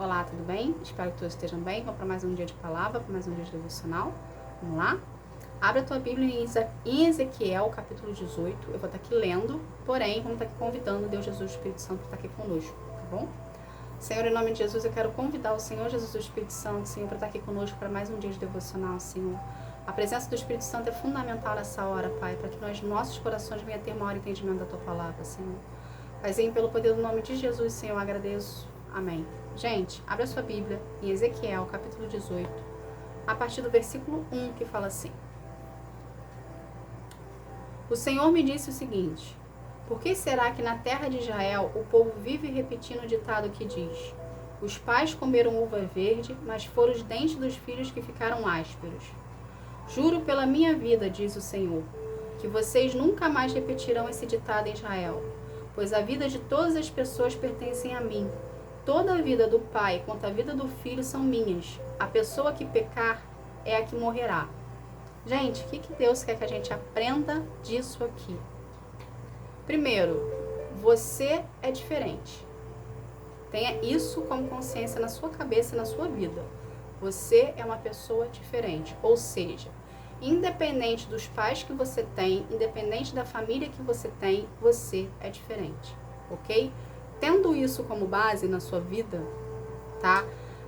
Olá, tudo bem? Espero que todos estejam bem. Vamos para mais um dia de palavra, para mais um dia de devocional. Vamos lá? Abre a tua Bíblia em Ezequiel, capítulo 18. Eu vou estar aqui lendo, porém, vamos estar aqui convidando Deus Jesus, o Espírito Santo, para estar aqui conosco, tá bom? Senhor, em nome de Jesus, eu quero convidar o Senhor Jesus, o Espírito Santo, Senhor, para estar aqui conosco para mais um dia de devocional, Senhor. A presença do Espírito Santo é fundamental nessa hora, Pai, para que nossos corações venham a ter maior entendimento da tua palavra, Senhor. Paizinho, pelo poder do nome de Jesus, Senhor, eu agradeço. Amém. Gente, abre a sua Bíblia em Ezequiel, capítulo 18, a partir do versículo 1, que fala assim: O Senhor me disse o seguinte: Por que será que na terra de Israel o povo vive repetindo o ditado que diz: Os pais comeram uva verde, mas foram os dentes dos filhos que ficaram ásperos? Juro pela minha vida, diz o Senhor, que vocês nunca mais repetirão esse ditado em Israel, pois a vida de todas as pessoas pertencem a mim. Toda a vida do pai quanto a vida do filho são minhas. A pessoa que pecar é a que morrerá. Gente, o que Deus quer que a gente aprenda disso aqui? Primeiro, você é diferente. Tenha isso como consciência na sua cabeça e na sua vida. Você é uma pessoa diferente. Ou seja, independente dos pais que você tem, independente da família que você tem, você é diferente, ok? Tendo isso como base na sua vida, tá?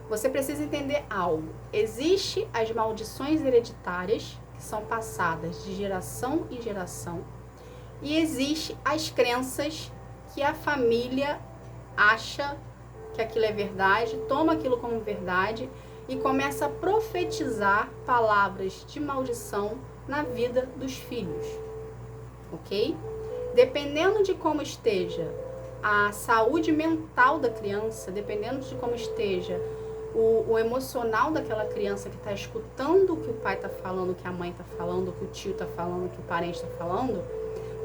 Você precisa entender algo. Existem as maldições hereditárias, que são passadas de geração em geração, e existem as crenças que a família acha que aquilo é verdade, toma aquilo como verdade e começa a profetizar palavras de maldição na vida dos filhos, ok? Dependendo de como esteja a saúde mental da criança, dependendo de como esteja o emocional daquela criança que está escutando o que o pai está falando, o que a mãe está falando, o que o tio está falando, o que o parente está falando,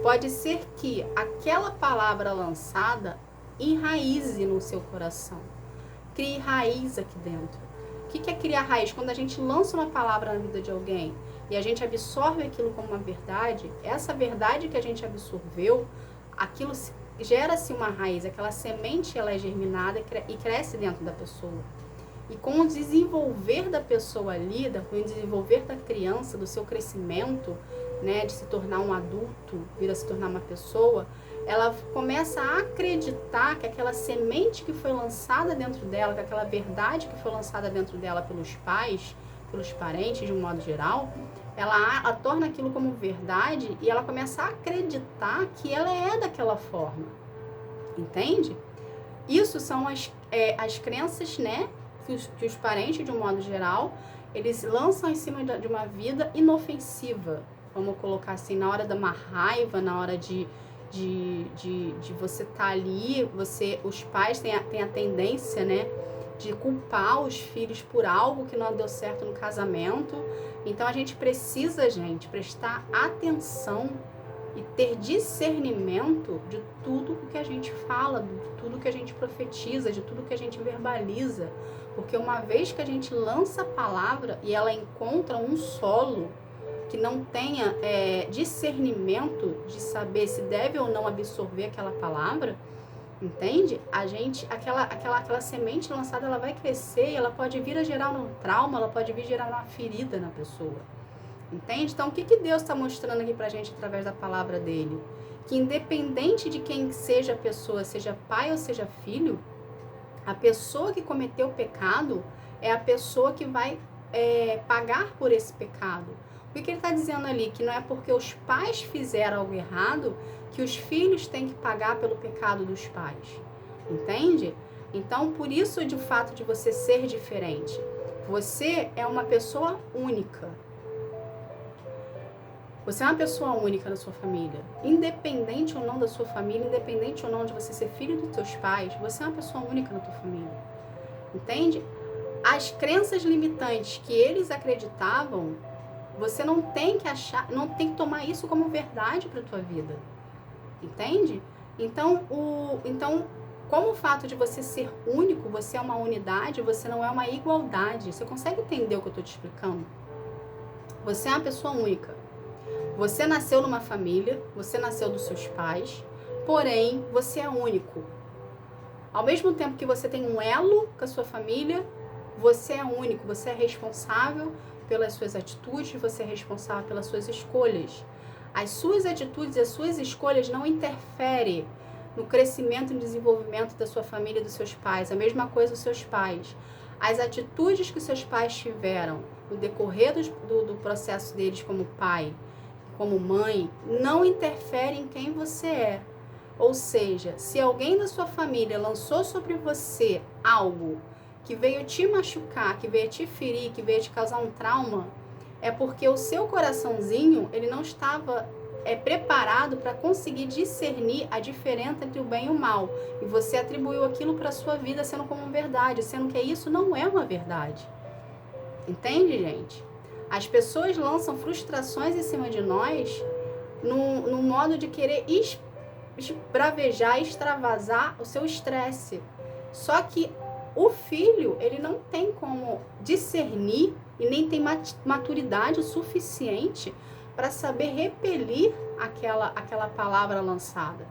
pode ser que aquela palavra lançada enraize no seu coração, crie raiz aqui dentro. O que é criar raiz? Quando a gente lança uma palavra na vida de alguém e a gente absorve aquilo como uma verdade, essa verdade que a gente absorveu, aquilo gera-se uma raiz, aquela semente ela é germinada e cresce dentro da pessoa. E com o desenvolver da pessoa ali, com o desenvolver da criança, do seu crescimento, né, de se tornar um adulto, vir a se tornar uma pessoa, ela começa a acreditar que aquela semente que foi lançada dentro dela, que aquela verdade que foi lançada dentro dela pelos pais, pelos parentes de um modo geral, ela torna aquilo como verdade e ela começa a acreditar que ela é daquela forma. Entende? Isso são as crenças, né, que os parentes, de um modo geral, eles lançam em cima de uma vida inofensiva. Vamos colocar assim, na hora de uma raiva, na hora de você estar ali, os pais têm a tendência, né, de culpar os filhos por algo que não deu certo no casamento. Então a gente precisa, gente, prestar atenção e ter discernimento de tudo o que a gente fala, de tudo que a gente profetiza, de tudo que a gente verbaliza. Porque uma vez que a gente lança a palavra e ela encontra um solo que não tenha discernimento de saber se deve ou não absorver aquela palavra, entende? Aquela semente lançada, ela vai crescer e ela pode vir a gerar um trauma, ela pode vir a gerar uma ferida na pessoa. Entende? Então, o que Deus está mostrando aqui pra gente através da palavra dele? Que independente de quem seja a pessoa, seja pai ou seja filho, a pessoa que cometeu o pecado é a pessoa que vai pagar por esse pecado. O que ele está dizendo ali? Que não é porque os pais fizeram algo errado que os filhos têm que pagar pelo pecado dos pais. Entende? Então, por isso, de fato de você ser diferente. Você é uma pessoa única. Você é uma pessoa única na sua família. Independente ou não da sua família, independente ou não de você ser filho dos seus pais, você é uma pessoa única na tua família. Entende? As crenças limitantes que eles acreditavam, você não tem que achar, não tem que tomar isso como verdade para a tua vida. Entende? Então, como o fato de você ser único, você é uma unidade, você não é uma igualdade. Você consegue entender o que eu estou te explicando? Você é uma pessoa única. Você nasceu numa família, você nasceu dos seus pais, porém, você é único. Ao mesmo tempo que você tem um elo com a sua família, você é único, você é responsável pelas suas atitudes, você é responsável pelas suas escolhas. As suas atitudes e as suas escolhas não interferem no crescimento e no desenvolvimento da sua família e dos seus pais. A mesma coisa dos seus pais. As atitudes que os seus pais tiveram no decorrer do processo deles como pai, como mãe, não interferem em quem você é. Ou seja, se alguém da sua família lançou sobre você algo que veio te machucar, que veio te ferir, que veio te causar um trauma, é porque o seu coraçãozinho, ele não estava preparado para conseguir discernir a diferença entre o bem e o mal. E você atribuiu aquilo para a sua vida sendo como verdade, sendo que isso não é uma verdade. Entende, gente? As pessoas lançam frustrações em cima de nós no modo de querer esbravejar, extravasar o seu estresse. Só que o filho, ele não tem como discernir e nem tem maturidade o suficiente para saber repelir aquela palavra lançada.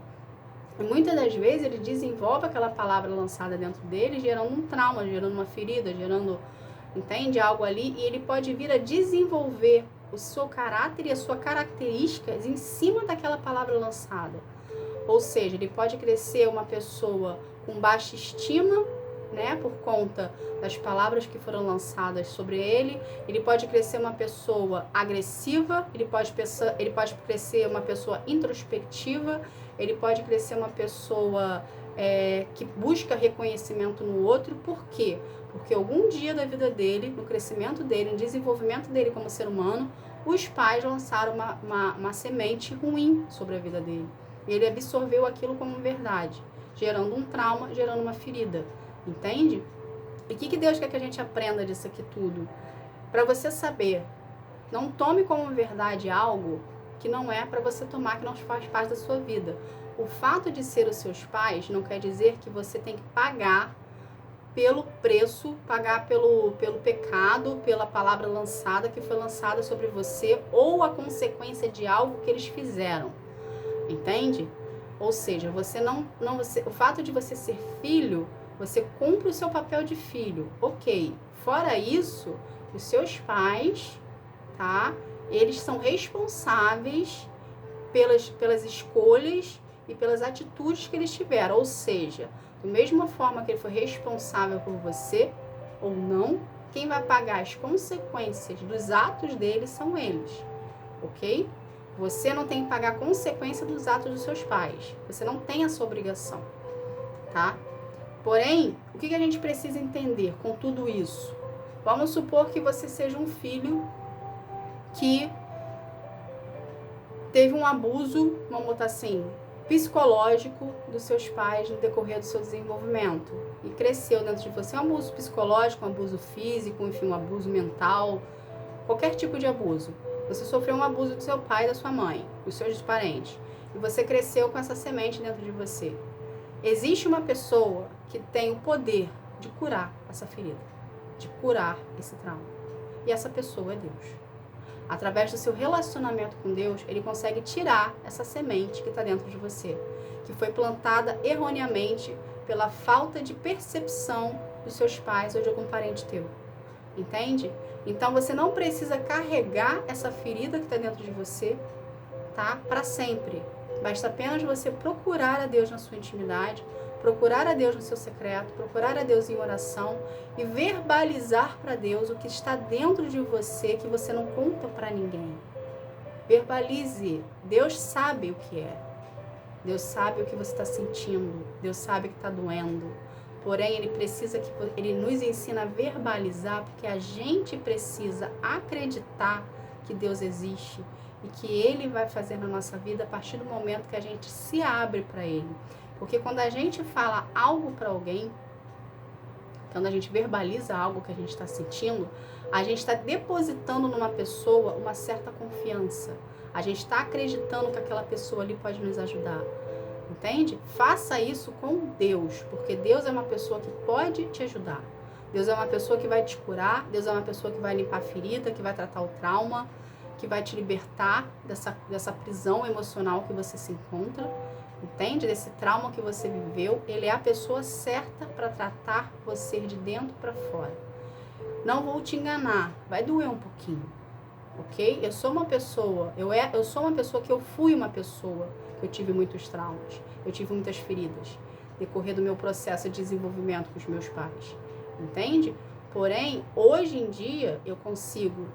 E muitas das vezes ele desenvolve aquela palavra lançada dentro dele, gerando um trauma, gerando uma ferida, gerando, entende, algo ali, e ele pode vir a desenvolver o seu caráter e as suas características em cima daquela palavra lançada. Ou seja, ele pode crescer uma pessoa com baixa estima, né, por conta das palavras que foram lançadas sobre ele. Ele pode crescer uma pessoa agressiva, ele pode crescer uma pessoa introspectiva, ele pode crescer uma pessoa que busca reconhecimento no outro. Por quê? Porque algum dia da vida dele, no crescimento dele, no desenvolvimento dele como ser humano, os pais lançaram uma semente ruim sobre a vida dele. E ele absorveu aquilo como verdade, gerando um trauma, gerando uma ferida. Entende? E o que Deus quer que a gente aprenda disso aqui tudo? Para você saber, não tome como verdade algo que não é para você tomar, que não faz parte da sua vida. O fato de ser os seus pais não quer dizer que você tem que pagar pelo preço, pagar pelo pecado, pela palavra lançada que foi lançada sobre você ou a consequência de algo que eles fizeram. Entende? Ou seja, o fato de você ser filho, você cumpre o seu papel de filho, ok. Fora isso, os seus pais, tá? Eles são responsáveis pelas escolhas e pelas atitudes que eles tiveram. Ou seja, da mesma forma que ele foi responsável por você ou não, quem vai pagar as consequências dos atos deles são eles, ok? Você não tem que pagar a consequência dos atos dos seus pais. Você não tem essa obrigação, tá? Porém, o que a gente precisa entender com tudo isso? Vamos supor que você seja um filho que teve um abuso, vamos botar assim, psicológico dos seus pais no decorrer do seu desenvolvimento. E cresceu dentro de você um abuso psicológico, um abuso físico, enfim, um abuso mental, qualquer tipo de abuso. Você sofreu um abuso do seu pai e da sua mãe, dos seus parentes. E você cresceu com essa semente dentro de você. Existe uma pessoa que tem o poder de curar essa ferida, de curar esse trauma. E essa pessoa é Deus. Através do seu relacionamento com Deus, ele consegue tirar essa semente que está dentro de você, que foi plantada erroneamente pela falta de percepção dos seus pais ou de algum parente teu. Entende? Então você não precisa carregar essa ferida que está dentro de você, tá? Para sempre. Basta apenas você procurar a Deus na sua intimidade, procurar a Deus no seu secreto, procurar a Deus em oração e verbalizar para Deus o que está dentro de você que você não conta para ninguém. Verbalize. Deus sabe o que é. Deus sabe o que você está sentindo. Deus sabe o que está doendo. Porém, Ele nos ensina a verbalizar, porque a gente precisa acreditar que Deus existe e que Ele vai fazer na nossa vida a partir do momento que a gente se abre para Ele. Porque quando a gente fala algo para alguém, quando a gente verbaliza algo que a gente está sentindo, a gente está depositando numa pessoa uma certa confiança. A gente está acreditando que aquela pessoa ali pode nos ajudar. Entende? Faça isso com Deus, porque Deus é uma pessoa que pode te ajudar. Deus é uma pessoa que vai te curar, Deus é uma pessoa que vai limpar a ferida, que vai tratar o trauma, que vai te libertar dessa prisão emocional que você se encontra, entende? Desse trauma que você viveu, ele é a pessoa certa para tratar você de dentro para fora. Não vou te enganar, vai doer um pouquinho, ok? Eu sou uma pessoa, eu sou uma pessoa que eu fui uma pessoa que eu tive muitos traumas, eu tive muitas feridas, decorrer do meu processo de desenvolvimento com os meus pais, entende? Porém, hoje em dia, eu consigo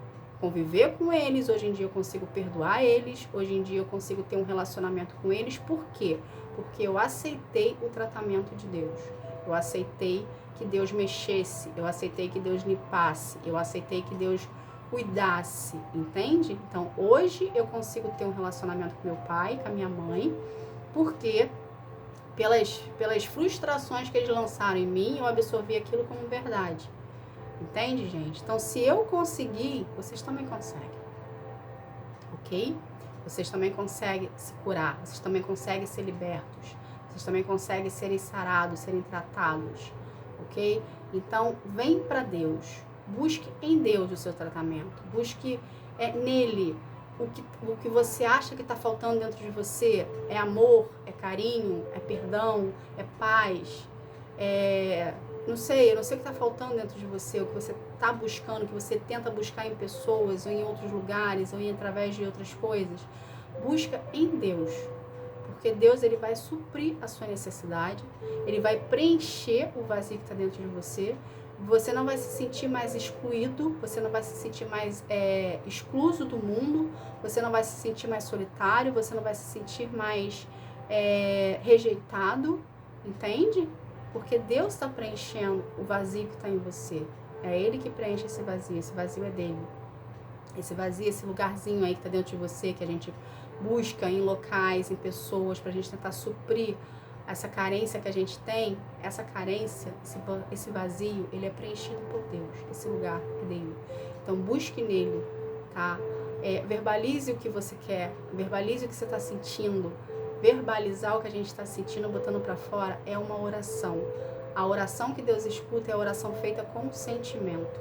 conviver com eles, hoje em dia eu consigo perdoar eles, hoje em dia eu consigo ter um relacionamento com eles. Por quê? Porque eu aceitei o tratamento de Deus. Eu aceitei que Deus mexesse, eu aceitei que Deus limpasse, eu aceitei que Deus cuidasse, entende? Então, hoje eu consigo ter um relacionamento com meu pai, com a minha mãe, porque pelas frustrações que eles lançaram em mim, eu absorvi aquilo como verdade. Entende, gente? Então, se eu conseguir, vocês também conseguem. Ok? Vocês também conseguem se curar. Vocês também conseguem ser libertos. Vocês também conseguem serem sarados, serem tratados. Ok? Então, vem para Deus. Busque em Deus o seu tratamento. Busque nele o que você acha que está faltando dentro de você. É amor, é carinho, é perdão, é paz, eu não sei o que está faltando dentro de você, o que você está buscando, o que você tenta buscar em pessoas, ou em outros lugares, ou através de outras coisas. Busca em Deus, porque Deus ele vai suprir a sua necessidade, ele vai preencher o vazio que está dentro de você. Você não vai se sentir mais excluído, você não vai se sentir mais excluso do mundo, você não vai se sentir mais solitário, você não vai se sentir mais rejeitado, entende? Porque Deus está preenchendo o vazio que está em você. É Ele que preenche esse vazio é dele. Esse vazio, esse lugarzinho aí que está dentro de você, que a gente busca em locais, em pessoas, para a gente tentar suprir essa carência que a gente tem, essa carência, esse vazio, ele é preenchido por Deus, esse lugar é dele. Então busque nele, tá? Verbalize o que você quer, verbalize o que você está sentindo. Verbalizar o que a gente está sentindo, botando para fora, é uma oração. A oração que Deus escuta é a oração feita com sentimento,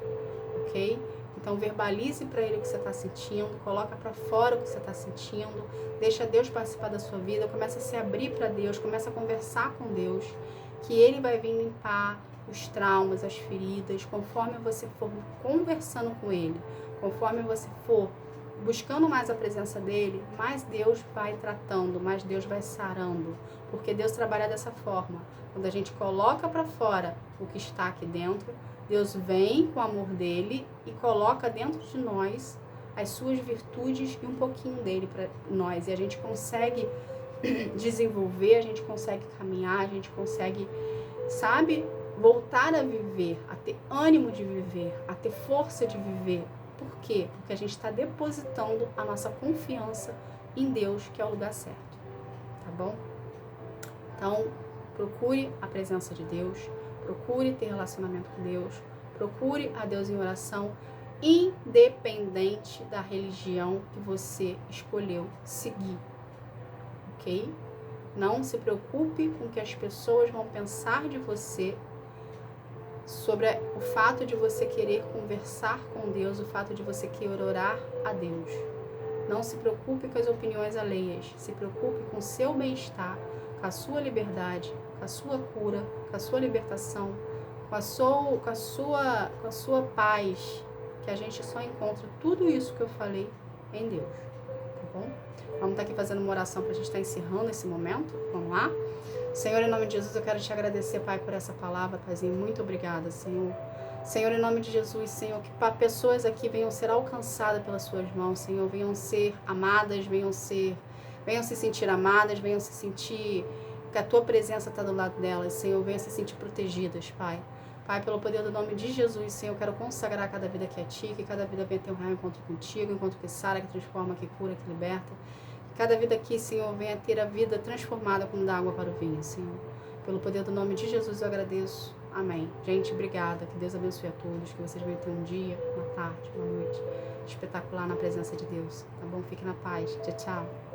ok? Então verbalize para Ele o que você está sentindo, coloca para fora o que você está sentindo, deixa Deus participar da sua vida, começa a se abrir para Deus, começa a conversar com Deus, que Ele vai vir limpar os traumas, as feridas, conforme você for conversando com Ele, conforme você for buscando mais a presença dele, mais Deus vai tratando, mais Deus vai sarando, porque Deus trabalha dessa forma. Quando a gente coloca para fora o que está aqui dentro, Deus vem com o amor dele e coloca dentro de nós as suas virtudes e um pouquinho dele para nós. E a gente consegue desenvolver, a gente consegue caminhar, a gente consegue, sabe, voltar a viver, a ter ânimo de viver, a ter força de viver. Por quê? Porque a gente está depositando a nossa confiança em Deus, que é o lugar certo, tá bom? Então, procure a presença de Deus, procure ter relacionamento com Deus, procure a Deus em oração, independente da religião que você escolheu seguir, ok? Não se preocupe com o que as pessoas vão pensar de você, sobre o fato de você querer conversar com Deus, o fato de você querer orar a Deus. Não se preocupe com as opiniões alheias, se preocupe com o seu bem-estar, com a sua liberdade, com a sua cura, com a sua libertação, com a sua paz, que a gente só encontra tudo isso que eu falei em Deus, tá bom? Vamos estar aqui fazendo uma oração para a gente estar encerrando esse momento, vamos lá? Senhor, em nome de Jesus, eu quero te agradecer, Pai, por essa palavra, Paizinho. Muito obrigada, Senhor. Senhor, em nome de Jesus, Senhor, que pessoas aqui venham ser alcançadas pelas suas mãos, Senhor, venham ser amadas, venham se sentir amadas, venham se sentir que a tua presença está do lado delas, Senhor, venham se sentir protegidas, Pai. Pai, pelo poder do nome de Jesus, Senhor, eu quero consagrar cada vida aqui a Ti, que cada vida venha ter um real encontro contigo, encontro que sara, que transforma, que cura, que liberta. Cada vida aqui, Senhor, venha ter a vida transformada como da água para o vinho, Senhor. Pelo poder do nome de Jesus eu agradeço. Amém. Gente, obrigada. Que Deus abençoe a todos. Que vocês venham ter um dia, uma tarde, uma noite espetacular na presença de Deus. Tá bom? Fique na paz. Tchau, tchau.